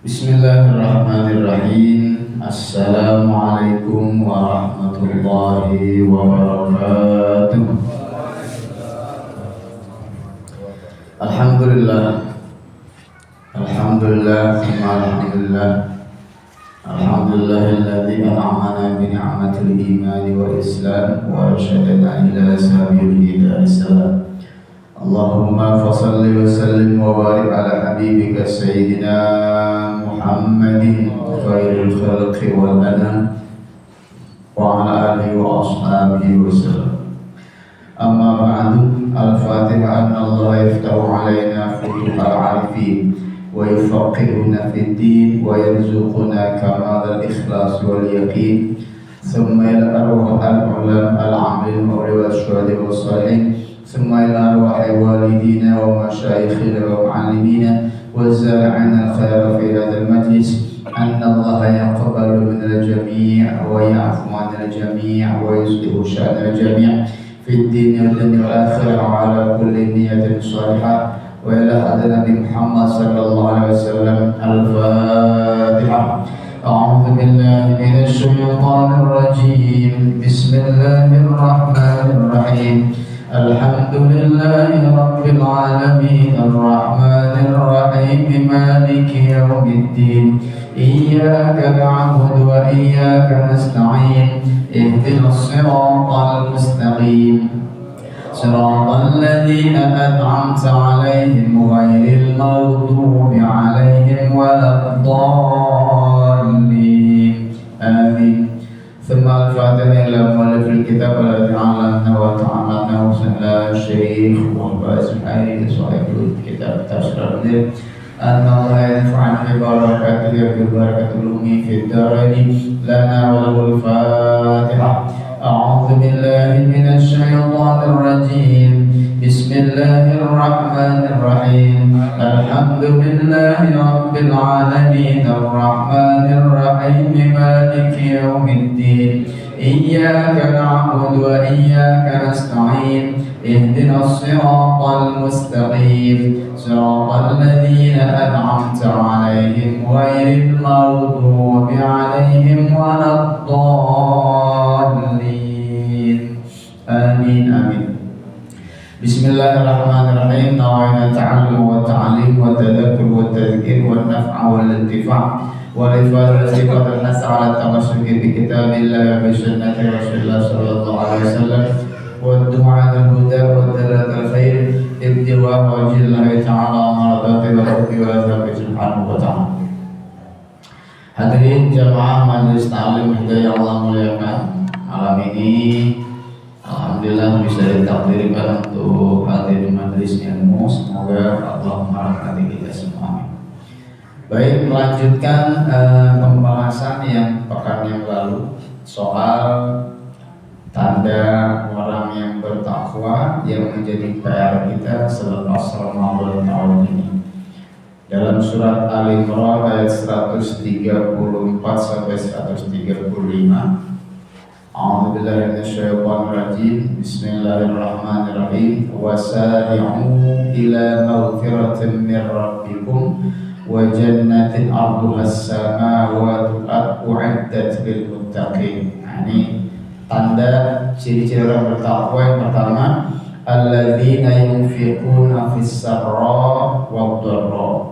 Bismillahirrahmanirrahim. Assalamualaikum warahmatullahi wabarakatuh. Alhamdulillah. Alhamdulillah. Alhamdulillah. Alhamdulillahilladzi an'amana bi ni'matil imani wal islam wa arsyadana ila sabilil salam. Allahumma fassalli wa sallim wa barik ala habibika sayyidina Muhammadin khairil khalqi wal anam wa ala alihi wa ashabihi wa sallam. Amma ba'du, al-Fatihah. Anna Allah yaftahu alaina futuhal arifin wa yufaqihuna fid din wa yarzuquna kamal al-ikhlas wal yaqin. Thumma ila arwah al-ulam al-amilin wa syuhada wa salihin. ثم إلى أرواح والدينا ومشايخنا ومعلمينا والزارعين الخير في هذا المجلس أن الله يقبل من الجميع ويعفو عن الجميع ويصلح شأن الجميع في الدين والدنيا والآخرة وعلى كل نية صالحة. وإلى حضرة محمد صلى الله عليه وسلم. الفاتحة. أعوذ بالله من الشيطان الرجيم. بسم الله الرحمن الرحيم. الحمد لله رب العالمين الرحمن الرحيم مالك يوم الدين إياك نعبد وإياك نستعين اهدنا الصراط المستقيم صراط الذين أنعمت عليهم غير المغضوب عليهم ولا الضالين آمين. ثم الفاتحة إلى مؤلف الكتاب الذي علمنا وتعلمنا وسهل الشيخ والباس الحريري صاحب الكتاب تفسير المنير أن الله ينفعنا ببركاته وببركة الأمي في الدارين لنا وله الفاتحة. أعوذ بالله من الشيطان الرجيم. بسم الله الرحمن الرحيم. الحمد لله رب العالمين الرحمن الرحيم مالك يوم الدين إياك نعبد وإياك نستعين اهدنا الصراط المستقيم صراط الذين أنعمت عليهم غير المغضوب عليهم ولا الضالين آمين آمين. Bismillahirrahmanirrahim. Nawaitu ta'allum wa ta'lim wa tadhakkur wa tadhkir wa naf'a wal intifa' wa ifadah sifat al-nas 'ala tamassuki bi kitabillah wa bi sunnati Rasulullah sallallahu alaihi wasallam wa du'a al-huda wa dalat al-khair ibtiwa wa jillahi ta'ala maradati wa rabbi wa rabbi subhanahu wa ta'ala. Hadirin jamaah majelis ta'lim hidayah Allah muliakan, malam ini alhamdulillah bisa ditakdirkan untuk hadir di majelis ilmu. Semoga Allah merahmati kita semua. Baik, melanjutkan pembahasan yang pekan yang lalu soal tanda orang yang bertakwa yang menjadi PR kita selepas Ramadan tahun ini. Dalam surat Al-Imran ayat 134 sampai 135. A'udzu billahi minasyaitonir rajim. Bismillahirrahmanirrahim. Wasari'u ila maghfiratin min rabbikum wa jannatin 'arduha as-samawati wal ardu 'iddat lil muttaqin. Ini tanda ciri-ciri orang bertakwa. Yang pertama, alladzina yunfiquna fis sarra wad dharra.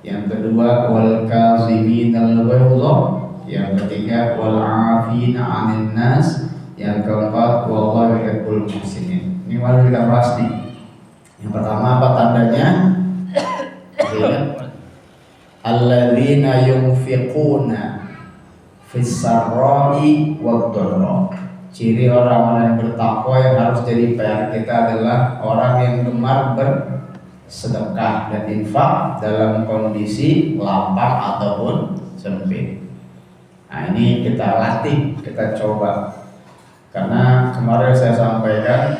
Yang kedua, wal kaziminal ghaidha. Yang ketiga, wal 'afina 'anil nas. Yang keempat, wallahu yuhibbul muhsinin. Ini mari kita bahas nih. Yang pertama, apa tandanya? Alladzina yunfiquna fis sarra'i wad dharra. Ciri orang-orang yang bertakwa yang harus jadi PR kita adalah orang yang gemar bersedekah dan infak dalam kondisi lapang ataupun sempit. Nah, ini kita latih, kita coba. Karena kemarin saya sampaikan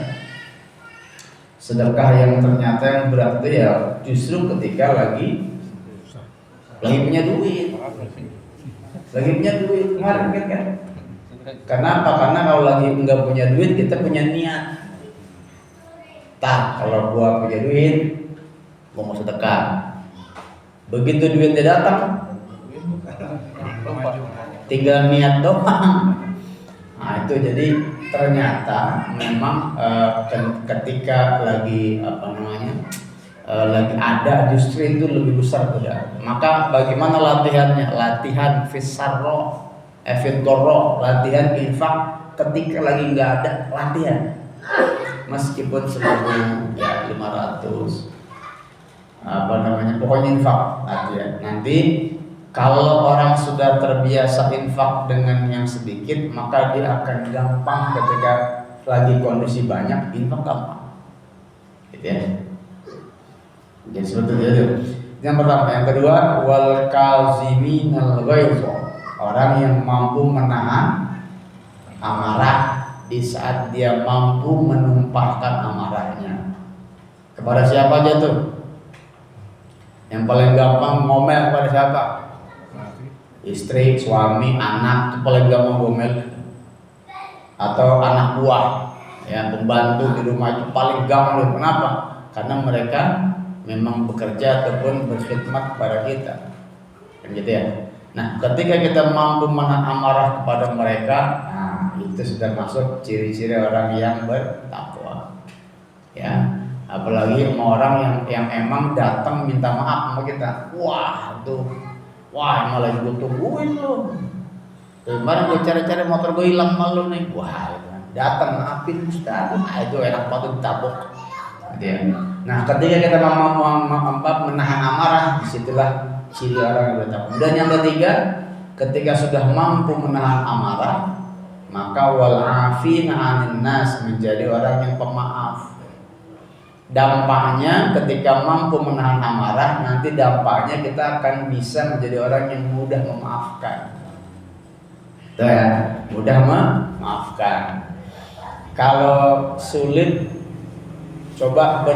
sedekah yang ternyata yang berat itu ya justru ketika lagi punya duit. Kemarin kan? Kenapa? Karena kalau lagi nggak punya duit kita punya niat. Kalau gua punya duit, gua mau sedekah. Begitu duitnya datang, tinggal niat doang. Nah itu jadi ternyata memang ketika lagi lagi ada justru itu lebih besar saudara. Maka bagaimana latihannya? Latihan fisarro, fitdorro, latihan infak ketika lagi nggak ada, latihan. Meskipun 1.000 ya 500 pokoknya infak latihan. Nanti kalau orang sudah terbiasa infak dengan yang sedikit, maka dia akan gampang ketika lagi kondisi banyak, infak gampang. Gitu ya. Jadi seperti itu. Yang pertama, yang kedua, wal kaziminal ghaiz. Orang yang mampu menahan amarah di saat dia mampu menumpahkan amarahnya. Kepada siapa aja tuh? Yang paling gampang ngomel kepada siapa? Istri, suami, anak, itu paling gampang ngomel. Atau anak buah, ya pembantu di rumah itu paling gampang. Kenapa? Karena mereka memang bekerja ataupun berkhidmat kepada kita, kan gitu ya. Nah, ketika kita mampu menahan amarah kepada mereka, nah itu sudah masuk ciri-ciri orang yang bertakwa, ya. Apalagi sama orang yang emang datang minta maaf sama kita, wah malah gue tungguin lo. Kemarin gue cari-cari motor gue hilang malu nih, wah datang maafin Ustaz, itu enak banget ditabok. Gitu ya. Nah, ketika kita mampu menahan amarah, disitulah ciri orang yang bertakwa. Dan yang ketiga, ketika sudah mampu menahan amarah, maka wal afina 'anil nas, menjadi orang yang pemaaf. Dampaknya ketika mampu menahan amarah, nanti dampaknya kita akan bisa menjadi orang yang mudah memaafkan. Tuh ya, mudah memaafkan. Kalau sulit, coba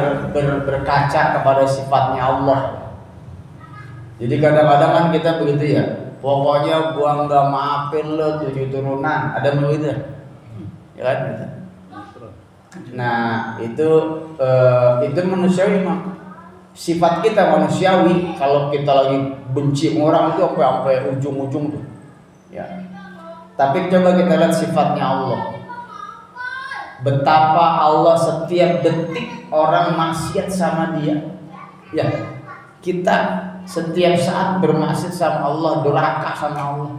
berkaca kepada sifatnya Allah. Jadi kadang-kadang kan kita begitu ya, pokoknya gua nggak maafin lo 7 turunan, ada begitu ya kan? Nah itu manusiawi mah. Sifat kita manusiawi. Kalau kita lagi benci orang itu sampai ujung-ujung tuh, ya. Tapi coba kita lihat sifatnya Allah. Betapa Allah setiap detik orang maksiat sama dia, ya. Kita setiap saat bermaksiat sama Allah, durhaka sama Allah.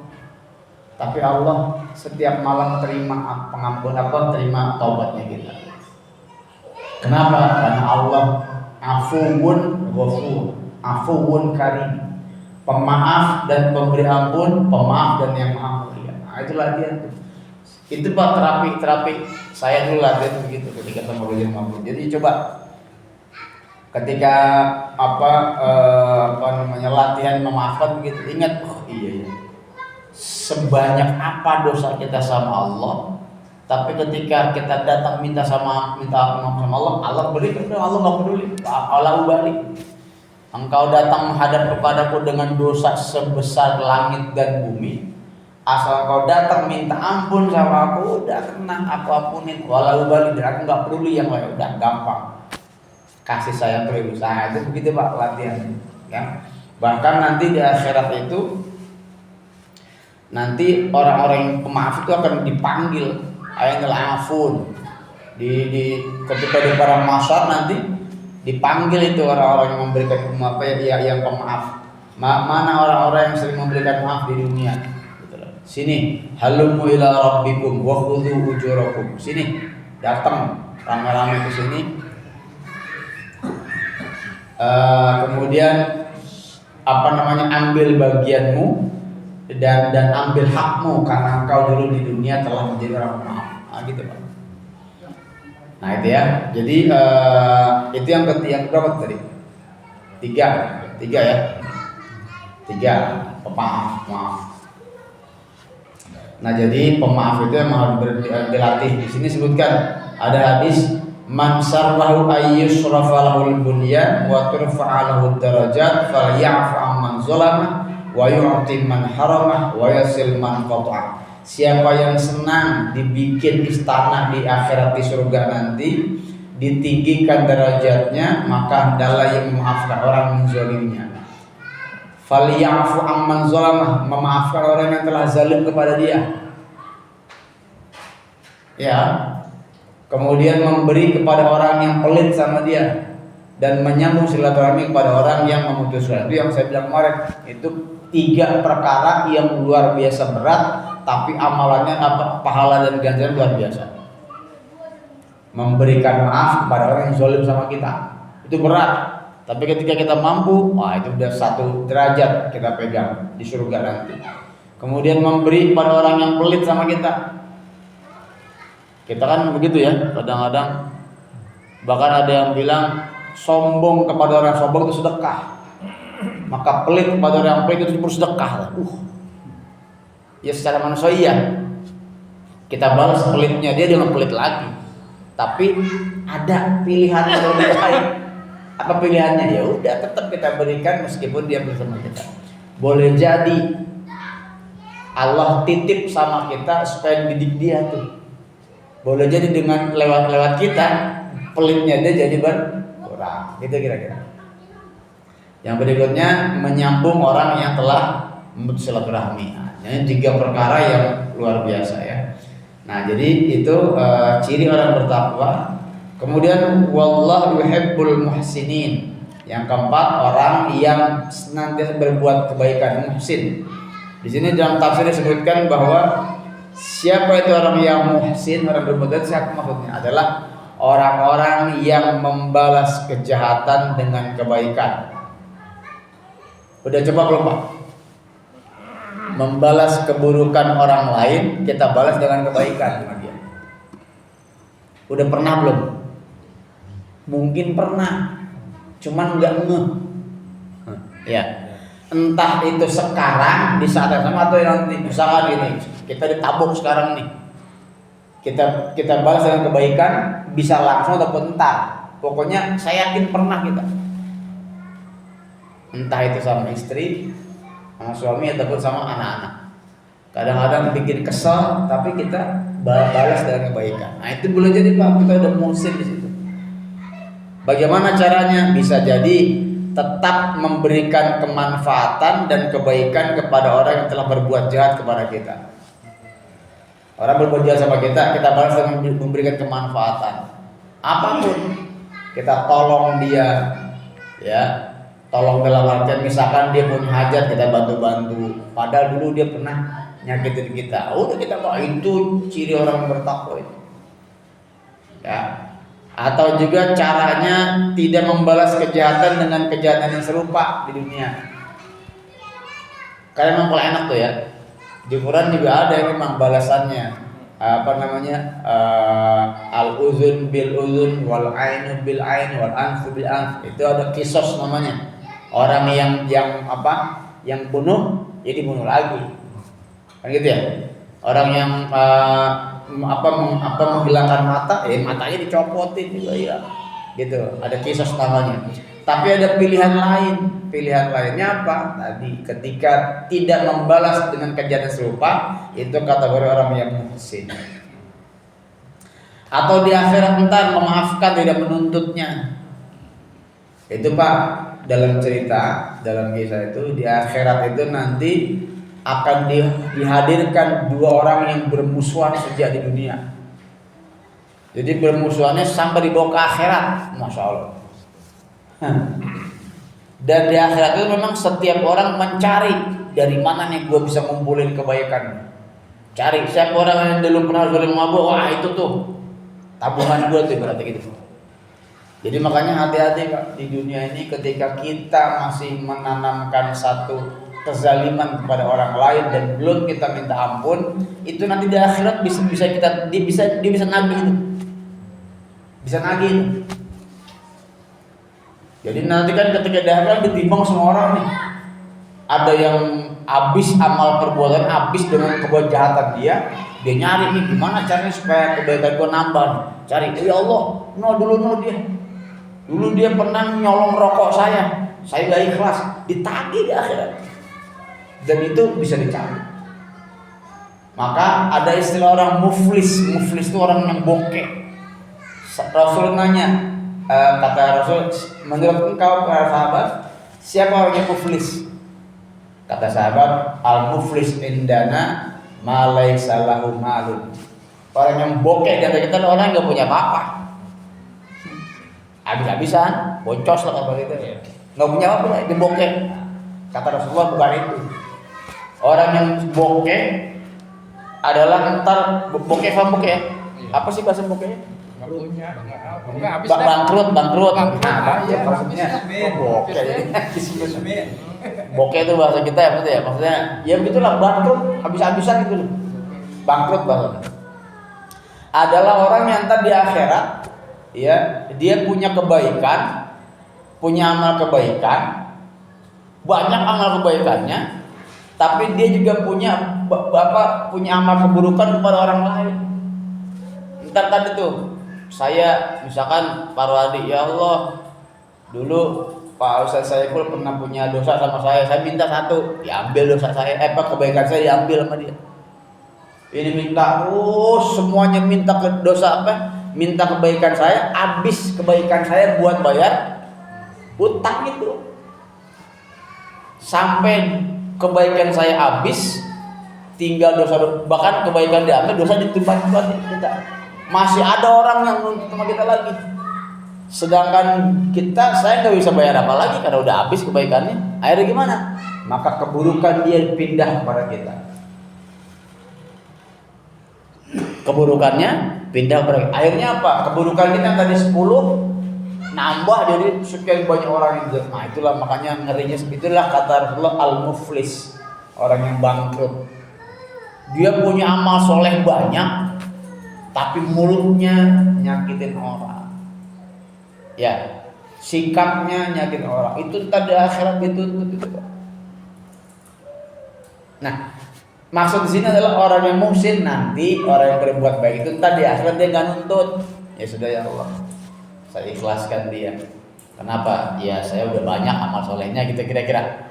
Tapi Allah setiap malam terima terima taubatnya kita. Kenapa? Karena Allah afuwun ghafur, afuwun karim, pemaaf dan pemberi ampun, pemaaf dan yang maha mulia. Nah, itulah dia tuh. Itu Pak terapi saya dulu latihan begitu ketika sama belajar mampu. Jadi coba ketika latihan memaafkan begitu, ingat, iya. Sebanyak apa dosa kita sama Allah, tapi ketika kita datang minta maaf sama Allah, Allah berikan, Allah nggak peduli. Allah balik. Engkau datang menghadap kepadaku dengan dosa sebesar langit dan bumi, asal kau datang minta ampun sama aku, udah tenang, aku ampunin. Walau balik, aku nggak peduli yang lain, udah gampang. Kasih sayang berusaha itu begitu Pak latihan, ya. Bahkan nanti di akhirat itu, nanti orang-orang yang pemaaf itu akan dipanggil. Ainul afun ketika di padang mahsyar nanti dipanggil itu orang-orang yang memberikan yang pemaaf. Mana orang-orang yang sering memberikan maaf di dunia? Gitu loh. Sini, halumu ila rabbikum wa khudhu ujurakum. Sini, datang rame-rame ke sini. Kemudian ambil bagianmu dan ambil hakmu karena engkau dulu di dunia telah menjadi orang pemaaf. Nah, gitu Pak. Nah itu ya. Jadi itu yang berapa tadi? Tiga ya. 3 pemaaf. Nah jadi pemaaf itu memang harus dilatih. Di sini sebutkan ada hadis man sarrahu ayyusrafa lahul bunyan wa turfa'a lahu darajat falya'fu amman zalama wa yu'ti man haramah wa yasil man qata'a. Siapa yang senang dibikin istana di akhirat di surga nanti, ditinggikan derajatnya, maka adalah yang memaafkan orang yang menzalimnya. Falyafu amman zalamah, memaafkan orang yang telah zalim kepada dia. Ya. Kemudian memberi kepada orang yang pelit sama dia dan menyambung silaturahmi kepada orang yang memutuskan. Itu yang saya bilang kemarin, itu 3 perkara yang luar biasa berat, tapi amalannya pahala dan ganjaran luar biasa. Memberikan maaf kepada orang yang zalim sama kita itu berat. Tapi ketika kita mampu, wah itu udah 1 derajat kita pegang di surga nanti. Kemudian memberi pada orang yang pelit sama kita. Kita kan begitu ya, kadang-kadang bahkan ada yang bilang sombong kepada orang sombong itu sedekah. Maka pelit kepada orang yang pelit itu bersedekah. Ya secara manusia kita balas pelitnya dia dengan pelit lagi. Tapi ada pilihan yang lebih baik. Apa pilihannya? Ya udah tetap kita berikan meskipun dia bersama kita. Boleh jadi Allah titip sama kita supaya didik dia tuh. Boleh jadi dengan lewat kita pelitnya dia jadi berkurang. Gitu kira-kira. Yang berikutnya menyambung orang yang telah memutus silaturahmi. Ini 3 perkara yang luar biasa ya. Nah, jadi itu ciri orang bertakwa. Kemudian wallahu yuhibbul muhsinin. Yang keempat, orang yang senantiasa berbuat kebaikan, muhsin. Di sini dalam tafsir disebutkan bahwa siapa itu orang yang muhsin, orang berbuat baik, siapa maksudnya? Adalah orang-orang yang membalas kejahatan dengan kebaikan. Udah coba belum, Pak? Membalas keburukan orang lain, kita balas dengan kebaikan sama dia. Udah pernah belum? Mungkin pernah, cuman nggak ngeh. Ya, entah itu sekarang di saat yang sama atau nanti. Misalkan gini, kita ditabuk sekarang nih, kita balas dengan kebaikan, bisa langsung ataupun entar. Pokoknya saya yakin pernah kita. Entah itu sama istri, sama suami ataupun sama anak-anak. Kadang-kadang bikin kesel, tapi kita balas dengan kebaikan. Nah itu boleh jadi Pak, kita udah muhsin di situ. Bagaimana caranya? Bisa jadi tetap memberikan kemanfaatan dan kebaikan kepada orang yang telah berbuat jahat kepada kita. Orang berbuat jahat sama kita balas dengan memberikan kemanfaatan. Apapun, kita tolong dia, ya. Tolong dalam artian misalkan dia punya hajat, kita bantu-bantu. Padahal dulu dia pernah nyakitin kita. Udah kita bawa, itu ciri orang bertakwa itu. Ya. Atau juga caranya tidak membalas kejahatan dengan kejahatan yang serupa di dunia. Karena memang paling enak tuh ya. Di Quran juga ada yang memang balasannya. Apa namanya? Al-uzun bil uzun, wal ainu bil ain, wal anfu bil anf. Itu ada kisos namanya. Orang yang apa? Yang bunuh, jadi bunuh lagi. Kan gitu ya. Orang yang menghilangkan mata, matanya dicopotin juga ya. Gitu. Ada kisos namanya. Tapi ada pilihan lain. Pilihan lainnya apa? Tadi ketika tidak membalas dengan kejahatan serupa, itu kategori orang yang muhsin. Atau di akhirat entar memaafkan, tidak menuntutnya. Itu Pak, dalam cerita, dalam kisah itu di akhirat itu nanti akan dihadirkan 2 orang yang bermusuhan sejak di dunia. Jadi bermusuhannya sampai dibawa ke akhirat, Masya Allah. Dan di akhirat itu memang setiap orang mencari dari mana nih gue bisa ngumpulin kebaikan. Cari siapa orang yang dulu pernah zalim sama gue, wah itu tuh tabungan gue tuh, berarti gitu. Jadi makanya hati-hati Pak, di dunia ini ketika kita masih menanamkan satu kezaliman kepada orang lain dan belum kita minta ampun, itu nanti di akhirat dia bisa nagih itu. Bisa nagih itu. Jadi nanti kan ketika di akhirat ditimbang semua orang nih. Ada yang habis amal perbuatan, habis dengan kejahatan dia nyari nih gimana caranya supaya kebaikan gua nambah. Cari, ya Allah, dulu dia. Dulu dia pernah nyolong rokok saya gak ikhlas, ditagih di akhirat. Dan itu bisa dicari. Maka ada istilah orang muflis. Muflis itu orang yang bokeh. Rasul nanya, kata Rasul, menurut engkau para sahabat, siapa orang yang muflis? Kata sahabat, al-muflis indana ma laisa lahu malun. Orang yang bokeh di antara kita adalah orang yang enggak punya apa-apa. Habis-habisan, boncos lah kalau gitu. Enggak punya apa-apa, itu bokeh. Kata Rasulullah bukan itu. Orang yang bokeh adalah ntar bokeh paham bokeh ya? Apa sih bahasa bokehnya? Nggak punya, nggak habis Bangkrut. Nah, iya, maksudnya bokeh. Amin. Bokeh itu bahasa kita ya betul ya. Maksudnya ya begitulah, bangkrut, habis-habisan gitu loh. Bangkrut bahasa. Adalah orang yang ntar di akhirat ya, dia punya kebaikan, punya amal kebaikan, banyak amal kebaikannya, tapi dia juga punya punya amal keburukan kepada orang lain. Ntar tadi tuh saya misalkan Pak Wadi, ya Allah, dulu Pak Ustaz Saiful pernah punya dosa sama saya minta satu, diambil dosa saya, kebaikan saya diambil sama dia. Ini minta, semuanya minta ke dosa minta kebaikan saya, habis kebaikan saya buat bayar utang itu. Sampai kebaikan saya habis, tinggal dosa, bahkan kebaikan diambil, dosa ditimbang kita. Masih ada orang yang nuntut sama kita lagi. Sedangkan saya nggak bisa bayar apa lagi karena udah habis kebaikannya. Akhirnya gimana? Maka keburukan dia pindah kepada kita. Keburukannya pindah kepada kita. Akhirnya apa? Keburukan kita tadi 10 nambah jadi sekian banyak orang itu. Nah itulah makanya ngerinya. Itulah kata Rasulullah al-muflis, orang yang bangkrut. Dia punya amal soleh banyak, tapi mulutnya nyakitin orang. Ya, sikapnya nyakitin orang. Itu tadi akhirat dituntut itu. Nah, maksud di sini adalah orang yang muhsin nanti, orang yang berbuat baik itu tadi akhirat dia nggak nuntut. Ya sudah ya Allah, saya ikhlaskan dia. Kenapa? Ya saya udah banyak amal solehnya gitu kira-kira.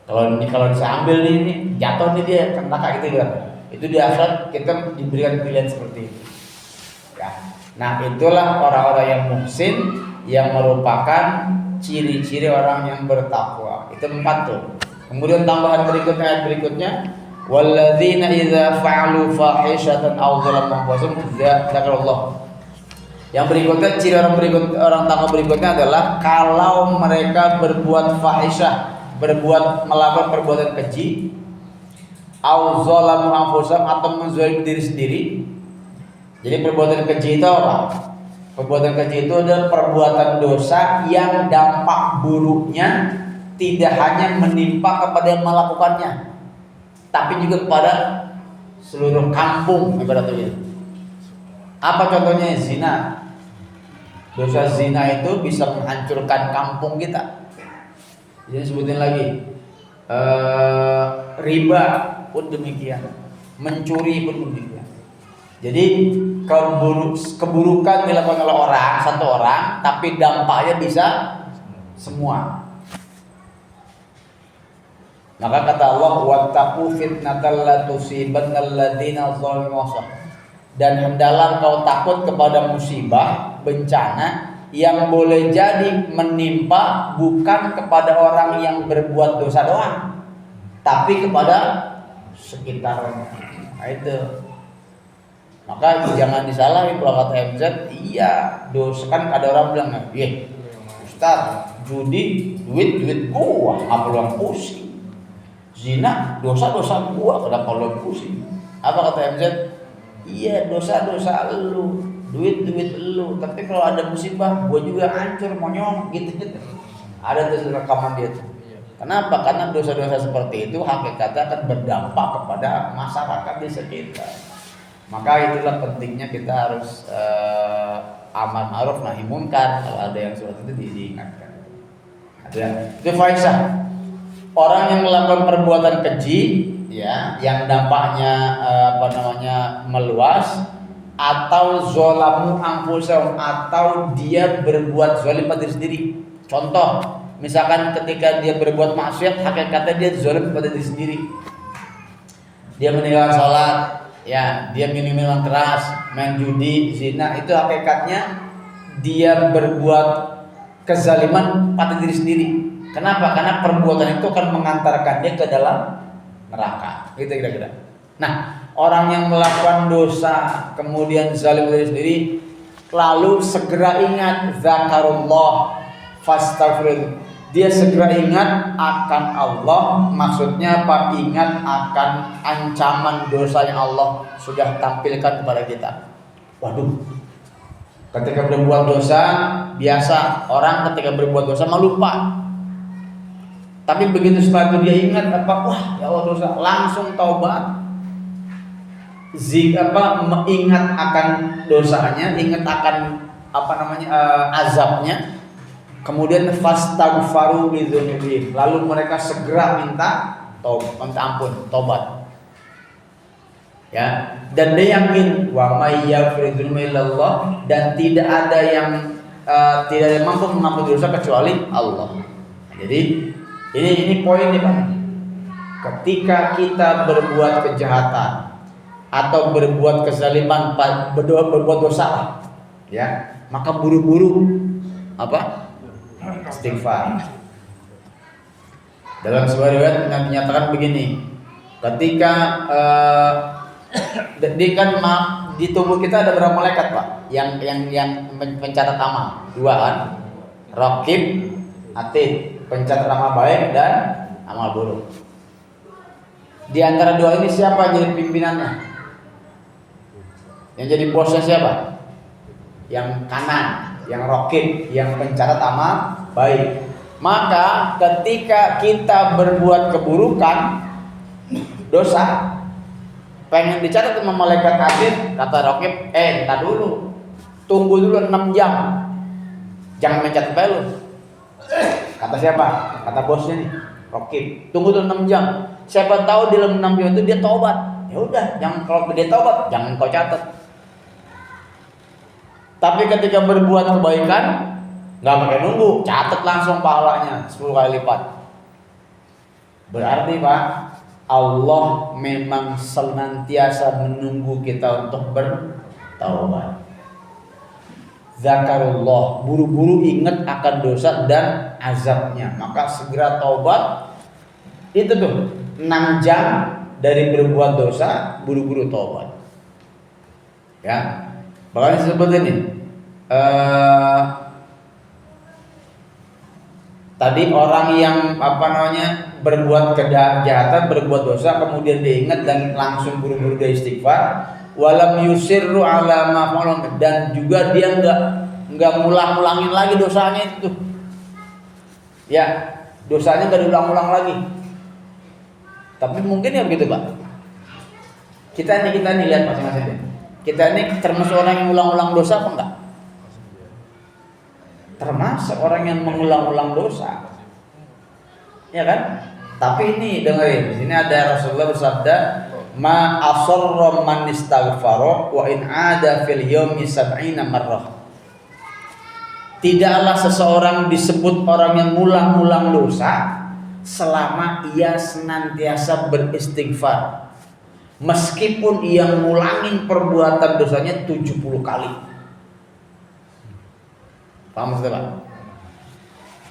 Kalau saya ambil ini jatuh nih dia ke neraka gitu kan. Itu di akhirat kita diberikan pilihan seperti itu. Ya. Nah itulah orang-orang yang muhsin, yang merupakan ciri-ciri orang yang bertakwa. Itu 4 tuh. Kemudian tambahan berikutnya, ayat berikutnya, walladzina idza fa'alu fahishatan aw dzalamu anfusahum dzakarallah. Yang berikutnya, ciri orang takwa berikutnya adalah kalau mereka berbuat fahisyah, melakukan perbuatan keji, aw dzalamu anfusahum, atau menzalimi diri sendiri. Jadi perbuatan keji itu apa? Perbuatan keji itu adalah perbuatan dosa yang dampak buruknya tidak hanya menimpa kepada yang melakukannya, tapi juga kepada seluruh kampung ibaratnya. Apa contohnya? Zina. Dosa zina itu bisa menghancurkan kampung kita. Jadi sebutin lagi, riba pun demikian, mencuri pun demikian. Jadi keburukan dilakukan oleh satu orang, tapi dampaknya bisa semua. Maka kata Allah, wattaqu fitnatal la tusibannal ladzina zalamu. Dan hendaklah kau takut kepada musibah, bencana yang boleh jadi menimpa bukan kepada orang yang berbuat dosa doang, tapi kepada sekitarnya. Nah, itu. Maka jangan disalahin kalau kata MZ, iya dosa, kan ada orang bilang, Ustaz, judi duit gua, nggak perlu pusing. Zina dosa gua, kenapa perlu pusing? Apa kata MZ? Iya dosa lu, duit lu, tapi kalau ada musibah gua juga hancur monyong gitu. Ada tuh rekaman dia tuh. Kenapa? Karena dosa-dosa seperti itu hakikatnya akan berdampak kepada masyarakat di sekitar. Maka itulah pentingnya kita harus amar ma'ruf nahi munkar. Kalau ada yang seperti itu diingatkan. Itu fahisyah. Orang yang melakukan perbuatan keji, ya, yang dampaknya meluas, atau zolamu anfusahum, atau dia berbuat zalim pada diri sendiri. Contoh, misalkan ketika dia berbuat maksiat, hakikatnya dia zalim pada diri sendiri. Dia meninggalkan sholat, ya, dia minum minuman keras, main judi, zina, itu hakikatnya dia berbuat kezaliman pada diri sendiri. Kenapa? Karena perbuatan itu akan mengantarkan dia ke dalam neraka. Gitu kira-kira. Nah, orang yang melakukan dosa kemudian zalim diri sendiri, lalu segera ingat zakarullah fastaghfir. Dia segera ingat akan Allah, maksudnya apa? Ingat akan ancaman dosa yang Allah sudah tampilkan kepada kita. Waduh, ketika berbuat dosa, biasa orang ketika berbuat dosa lupa. Tapi begitu setelah itu dia ingat apa? Wah, ya Allah dosa, langsung taubat. Ingat akan dosanya, ingat akan azabnya. Kemudian fastaghfaru bidzunubihim, lalu mereka segera minta ampun, tobat. Ya, dan dia yakin wa may yaghfiru dzunuba illallah, dan tidak ada yang mampu mengampuni dosa kecuali Allah. Jadi ini poin nih Pak. Ketika kita berbuat kejahatan atau berbuat kezaliman, berbuat dosa lah, ya, maka buru-buru istighfar. Dalam sebuah riwayat dinyatakan begini, ketika di tubuh kita ada berapa malaikat Pak? Yang mencatat amal, 2 kan? Raqib, Atid, pencatat amal baik dan amal buruk. Di antara 2 ini siapa yang jadi pimpinannya? Yang jadi bosnya siapa? Yang kanan, yang Raqib, yang pencatat amal baik. Maka ketika kita berbuat keburukan, dosa, pengen dicatat sama malaikat Atid, kata Raqib, entar dulu, tunggu dulu 6 jam, jangan mencatat lu. Kata siapa? Kata bosnya nih, Raqib, tunggu dulu 6 jam. Siapa tahu di dalam 6 jam itu dia taubat. Ya udah, kalau dia taubat, jangan kau catat. Tapi ketika berbuat kebaikan, nggak pakai nunggu, catat langsung pahalanya 10 kali lipat. Berarti Pak, Allah memang senantiasa menunggu kita untuk bertaubat. Zakarullah, buru-buru ingat akan dosa dan azabnya, maka segera taubat. Itu tuh 6 jam dari berbuat dosa, buru-buru taubat. Ya, makanya seperti ini. Tadi orang yang berbuat kejahatan, berbuat dosa, kemudian diingat dan langsung buru-buru dia istighfar. Walam yusirru ala ma fa'alu, dan juga dia enggak ngulang-ulangin lagi dosanya itu. Ya, dosanya enggak diulang-ulang lagi. Tapi mungkin ya begitu, Pak. Kita nih lihat masing-masing. Kita ini termasuk orang yang ulang-ulang dosa apa enggak? Termasuk orang yang mengulang-ulang dosa. Ya kan? Tapi ini dengerin, di sini ada Rasulullah bersabda, ma asarra man istaghfara wa in ada fil yaumi 70 marrah. Tidaklah seseorang disebut orang yang ngulang-ulang dosa selama ia senantiasa beristighfar, meskipun ia ngulangin perbuatan dosanya 70 kali. Paham maksudnya Pak?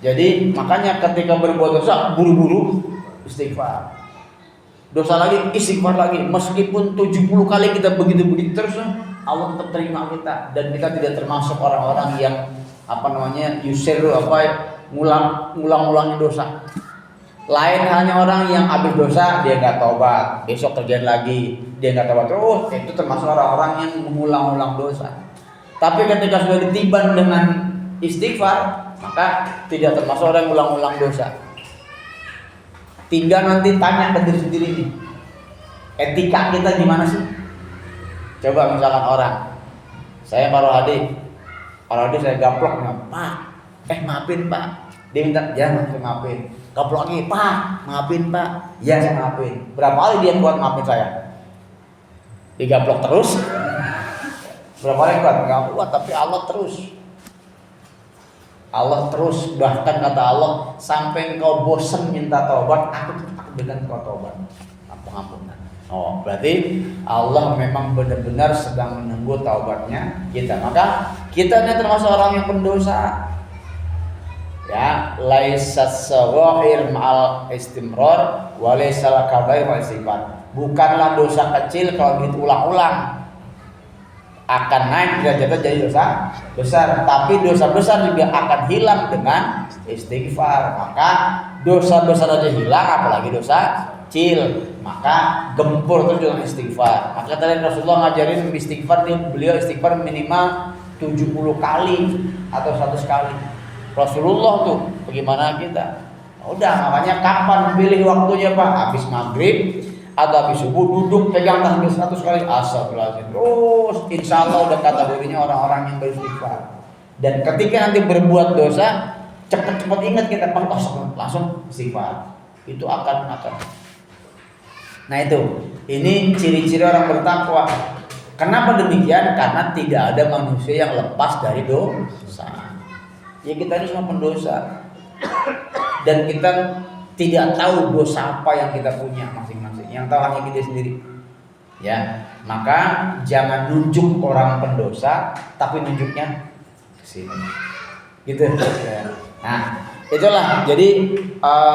Jadi makanya ketika berbuat dosa buru-buru istighfar. Dosa lagi, istighfar lagi. Meskipun 70 kali kita begitu-begitu terus, Allah tetap terima kita, dan kita tidak termasuk orang-orang yang yusir ngulang-ngulangin dosa. Lain hanya orang yang habis dosa dia enggak taubat, besok kerjain lagi, dia enggak taubat terus, itu termasuk orang-orang yang mengulang-ulang dosa. Tapi ketika sudah ditiban dengan istighfar, maka tidak termasuk orang yang ulang-ulang dosa. Tinggal nanti tanya ke diri sendiri nih, etika kita gimana sih? Coba misalkan orang, saya Pak Rohadi saya gaplok, Pak, maafin Pak. Dia minta, ya maafin. Gaplok lagi, Pak, maafin Pak. Ya saya maafin. Berapa kali dia buat maafin saya? Digaplok terus. Berapa kali kuat? Enggak kuat, tapi Allah terus, bahkan kata Allah, sampai engkau bosan minta taubat, aku berikan engkau taubat, ampunan. Oh, berarti Allah memang benar-benar sedang menunggu taubatnya kita. Maka kita ini termasuk orang yang pendosa. Ya, laisa saghir ma'al istimrar wa laisa al-kabair ma'al istighfar. Bukanlah dosa kecil kalau diulang-ulang akan naik derajatnya jadi dosa besar, tapi dosa besar juga akan hilang dengan istighfar. Maka dosa besar aja hilang, apalagi dosa kecil. Maka gempur terus dengan istighfar. Maka tadi Rasulullah ngajarin istighfar, beliau istighfar minimal 70 kali atau 100 kali. Rasulullah tuh, bagaimana kita? Udah, makanya kapan pilih waktunya Pak? Habis maghrib atau habis subuh, duduk pegang tangan 100 kali astagfirullahaladzim. Terus insya Allah udah kategorinya orang-orang yang beristighfar. Dan ketika nanti berbuat dosa, cepat-cepat ingat kita langsung istighfar. Itu akan. Nah itu, ini ciri-ciri orang bertakwa. Kenapa demikian? Karena tidak ada manusia yang lepas dari dosa. Ya kita ini semua pendosa. Dan kita tidak tahu dosa apa yang kita punya masing-masing. Yang tahu hanya kita sendiri. Ya, maka jangan nunjuk orang pendosa, tapi nunjuknya ke sini. Gitu. Nah, itulah. Jadi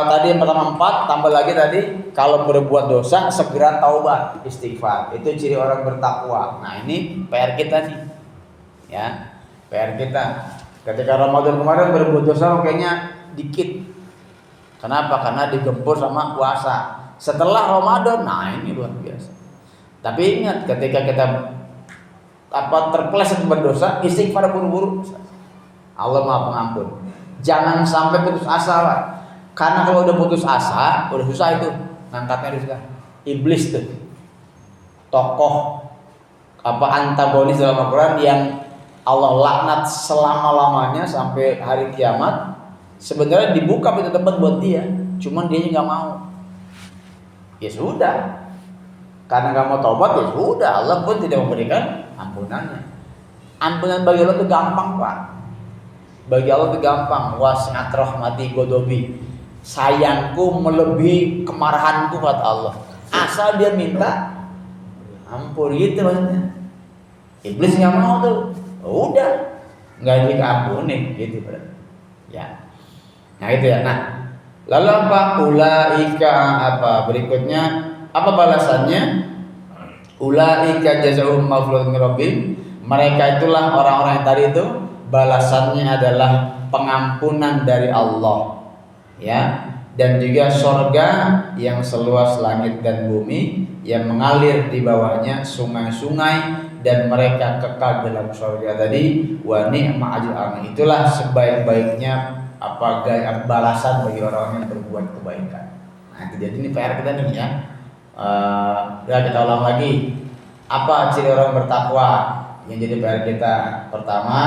tadi yang pertama 4, tambah lagi tadi kalau berbuat dosa segera taubat, istighfar. Itu ciri orang bertakwa. Nah, ini PR kita nih. Ya, PR kita. Ketika Ramadan kemarin berbuat dosa kayaknya dikit. Kenapa? Karena digempur sama puasa. Setelah Ramadan, nah ini luar biasa. Tapi ingat, ketika kita terpeleset berdosa, istighfar buru-buru. Allah Maha Pengampun. Jangan sampai putus asa, Pak. Karena kalau udah putus asa, udah susah itu ngangkatnya susah. Iblis tuh, tokoh antagonis dalam Al-Quran yang Allah laknat selama-lamanya sampai hari kiamat. Sebenarnya dibuka pintu tempat buat dia, cuman dia nggak mau. Ya sudah, karena nggak mau taubat ya sudah, Allah pun tidak memberikan ampunannya. Ampunan bagi Allah itu gampang Pak. Bagi Allah itu gampang. Wasi'at rahmati godobi. Sayangku melebihi kemarahanku kata Allah. Asal dia minta ampun gitu maksudnya. Iblis nggak mau tuh. Udah, nggak dikampuni gitu berarti. Ya. Nah itu ya. Nah, lalu apa? Ulaika apa? Berikutnya apa balasannya? Ulaika jazaa'uhum maghfiratun min rabbihim. Mereka itulah orang-orang yang tadi itu balasannya adalah pengampunan dari Allah. Ya, dan juga surga yang seluas langit dan bumi yang mengalir di bawahnya sungai-sungai dan mereka kekal dalam surga tadi. Wa ni'ma ajrul amilin. Itulah sebaik-baiknya balasan bagi orang yang berbuat kebaikan. Nah, itu jadi ini PR kita nih ya. Ya kita ulang lagi. Apa ciri orang bertakwa yang jadi PR kita? Pertama,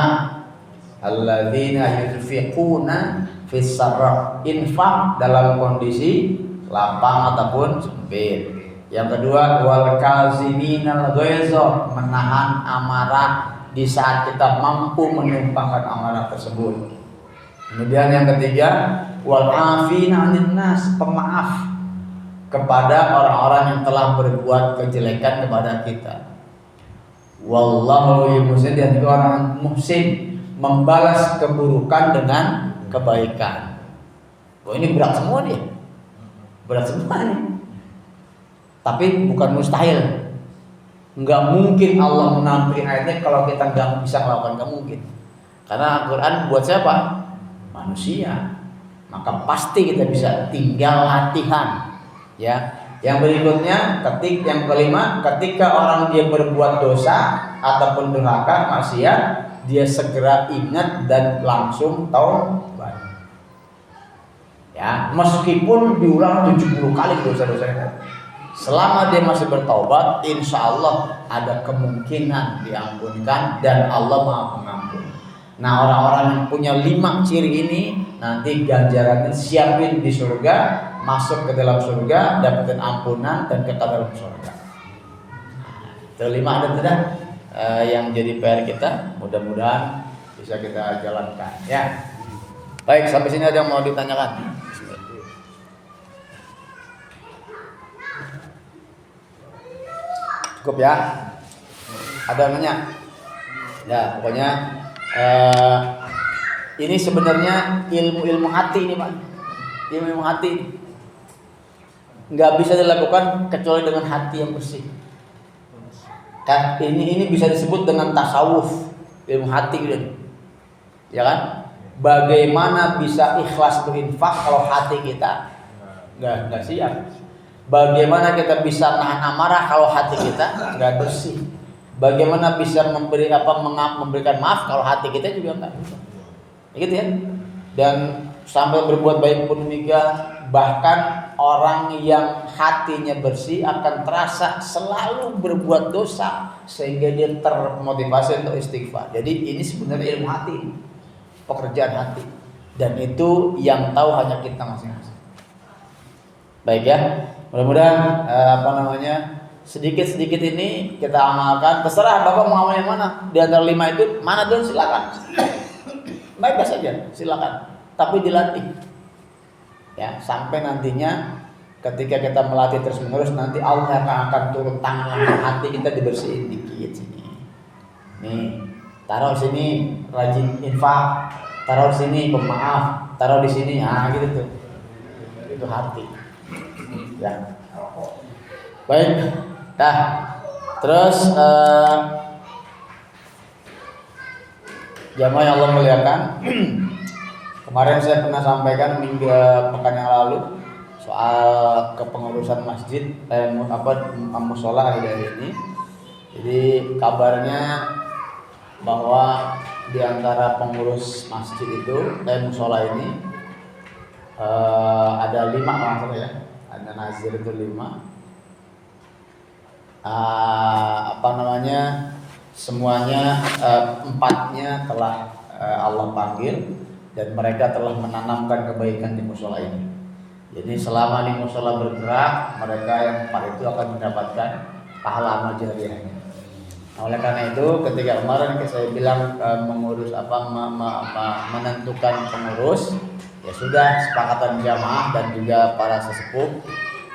alladzina yunfiquna fis sarra, infak dalam kondisi lapang ataupun sempit. Yang kedua, wal kaziminal ghaiza, menahan amarah di saat kita mampu menumpahkan amarah tersebut. Kemudian yang ketiga, wal afina 'anil nas, pemaaf kepada orang-orang yang telah berbuat kejelekan kepada kita. Wallahu yuhsin, dan juga orang muhsin, membalas keburukan dengan kebaikan. Oh, ini berat semua nih. Berat semua nih. Tapi bukan mustahil. Enggak mungkin Allah menampilkan ayatnya kalau kita enggak bisa melakukan, enggak mungkin. Karena Al-Quran buat siapa? Manusia. Maka pasti kita bisa, tinggal latihan. Ya. Yang berikutnya, yang kelima, ketika orang dia berbuat dosa ataupun durhaka, maksiat, dia segera ingat dan langsung taubat. Ya, meskipun diulang 70 kali dosa-dosanya, selama dia masih bertaubat, insya Allah ada kemungkinan diampunkan dan Allah Maha Pengampun. Nah, orang-orang yang punya 5 ciri ini nanti ganjarannya siapin di surga, masuk ke dalam surga, dapetin ampunan dan kekal dalam surga. Kelima ada tidak yang jadi PR kita, mudah-mudahan bisa kita jalankan. Ya, baik, sampai sini ada yang mau ditanyakan? Cukup ya? Ada yang nanya? Ya, pokoknya Ini sebenarnya ilmu hati ini, Pak. Ilmu hati nggak bisa dilakukan kecuali dengan hati yang bersih. Kan ini bisa disebut dengan tasawuf, ilmu hati gitu. Ya kan? Bagaimana bisa ikhlas berinfak kalau hati kita nggak siap? Bagaimana kita bisa nahan amarah kalau hati kita nggak bersih? Bagaimana bisa memberikan maaf kalau hati kita juga nggak bisa? Gitu ya. Dan sampai berbuat baik pun demikian. Bahkan orang yang hatinya bersih akan terasa selalu berbuat dosa sehingga dia termotivasi untuk istighfar. Jadi ini sebenarnya ilmu hati, pekerjaan hati, dan itu yang tahu hanya kita masing-masing. Baik ya, mudah-mudahan sedikit-sedikit ini kita amalkan. Terserah Bapak mau amal yang mana di antara 5 itu, mana dulu silakan. Baik saja, silakan. Tapi dilatih. Ya, sampai nantinya ketika kita melatih terus-menerus, nanti Allah akan turun tangan hati kita dibersihin dikit sini. Nih, taruh sini rajin infak, taruh sini pemaaf, taruh di sini, gitu tuh. Itu hati. Ya. Baik. Dah. Terus jamaah yang Allah muliakan. Kemarin saya pernah sampaikan pekan yang lalu soal kepengurusan masjid musola hari ini. Jadi kabarnya bahwa di antara pengurus masjid itu musola ini ada 5 orang ya, ada nazir itu 5. Semuanya 4-nya telah Allah panggil. Dan mereka telah menanamkan kebaikan di musola ini. Jadi selama di musola bergerak, mereka yang 4 itu akan mendapatkan pahala amal jariyahnya. Nah, oleh karena itu, ketika kemarin saya bilang menentukan pengurus, ya sudah sepakatan jamaah dan juga para sesepuh,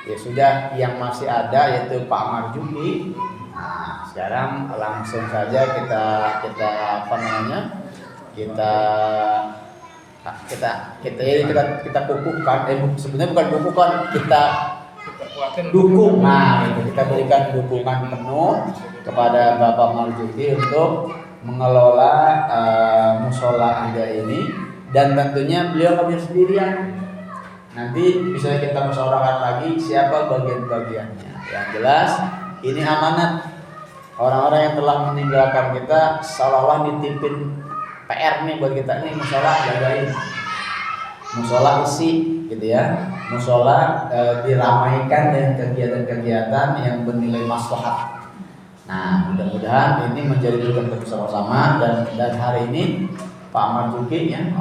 ya sudah yang masih ada yaitu Pak Marjuki. Nah, sekarang langsung saja kita kukuhkan, sebenarnya bukan kukuhkan, kita dukung. Nah, kita berikan dukungan penuh kepada Bapak Marjuki untuk mengelola musola Anda ini, dan tentunya beliau nggak bisa sendirian. Nanti bisa kita musyawarahkan lagi siapa bagian-bagiannya. Yang jelas ini amanat. Orang-orang yang telah meninggalkan kita seolah-olah ditipin PR nih buat kita nih, musola jagain, musola isi gitu ya, musola diramaikan dengan kegiatan-kegiatan yang bernilai maslahat. Nah, mudah-mudahan ini menjadi tugas bersama-sama, dan hari ini Pak Marjuki ya,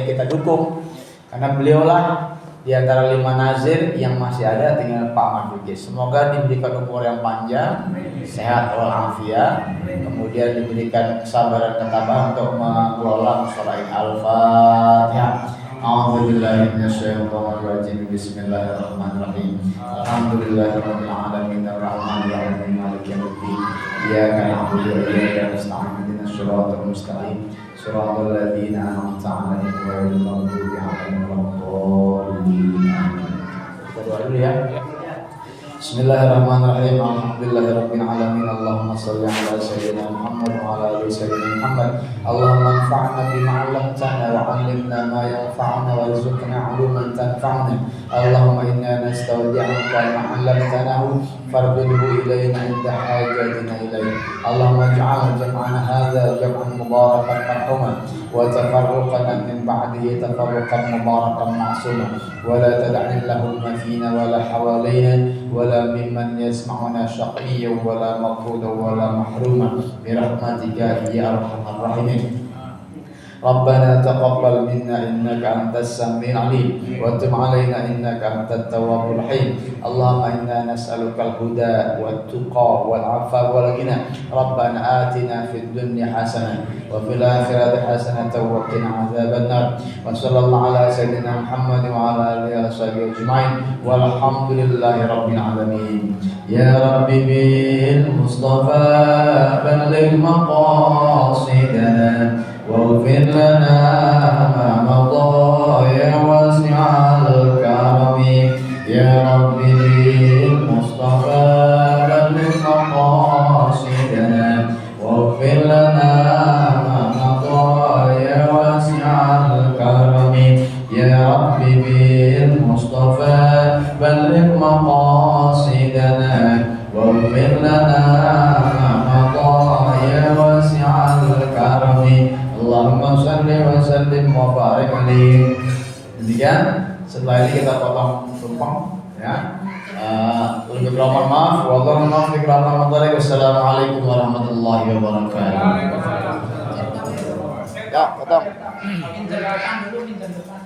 kita dukung, karena beliaulah di antara 5 nazir yang masih ada, tinggal Pak Marjuki. Semoga diberikan umur yang panjang, sehat walafiat, kemudian diberikan kesabaran ketabahan untuk mengelola musola ini. Al-Fatihah. A'udzubillahi minasyaitonir rajim. Bismillahirrahmanirrahim. Alhamdulillahirabbil alamin arrahmanir rahim maliki yaumiddin. Iyyaka na'budu wa iyyaka nasta'in. Ihdinas siratal mustaqim. Shiratal ladzina an'amta 'alaihim ghairil maghdubi 'alaihim waladdallin. Kita doa dulu ya. Bismillahirrahmanirrahim. Alhamdulillahirabbil alamin. Allahumma shalli ala sayyidina Muhammad wa ala ali sayyidina Muhammad. Allahumma anfa'na bima 'allamtana wa 'allimna ma yanfa'una warzuqna 'uluman tanfa'una. Allahumma inna nastawdi'uka ma 'allamtanahu fardudhu ilayna 'inda hajatina ilayhi. Allahumma ij'al jam'ana hadza jam'an mubarakan marhuman wa tafarruqana min ba'dihi tafarruqan mubarakan ma'suman wa la tad'al lahumma fina wa la hawalaina ولا ممن يسمعنا شقيا ولا مطرودا ولا محروما برحمتك يا ارحم الراحمين. ربنا تقبل منا إنك أنت السميع العليم وتب علينا إنك أنت التواب الرحيم اللهم إنا نسألك الهدى والتقى والعفاف والغنى ربنا آتنا في الدنيا حسنة وفي الآخرة حسنة وقنا عذاب النار وصلى الله على سيدنا محمد وعلى آله وصحبه أجمعين والحمد لله رب العالمين يا رب بالمصطفى بلغ مقاصدنا واغفر لنا ما مضى يا واسع الكرم يا رب بالمصطفى بلغ مقاصدنا واغفر لنا ما مضى يا واسع الكرم يا رب بالمصطفى بلغ مقاصدنا واغفر لنا ما مضى يا واسع الكرم Allahumma salli wa sallim wa barik alaihi. Demikian, setelah ini kita potong tumpeng ya. Lebih kurang maaf, wallahu muwaffiq ila aqwamit thoriq. Wassalamualaikum warahmatullahi wabarakatuh. Ya, potong. Minta datang dulu, minta depan.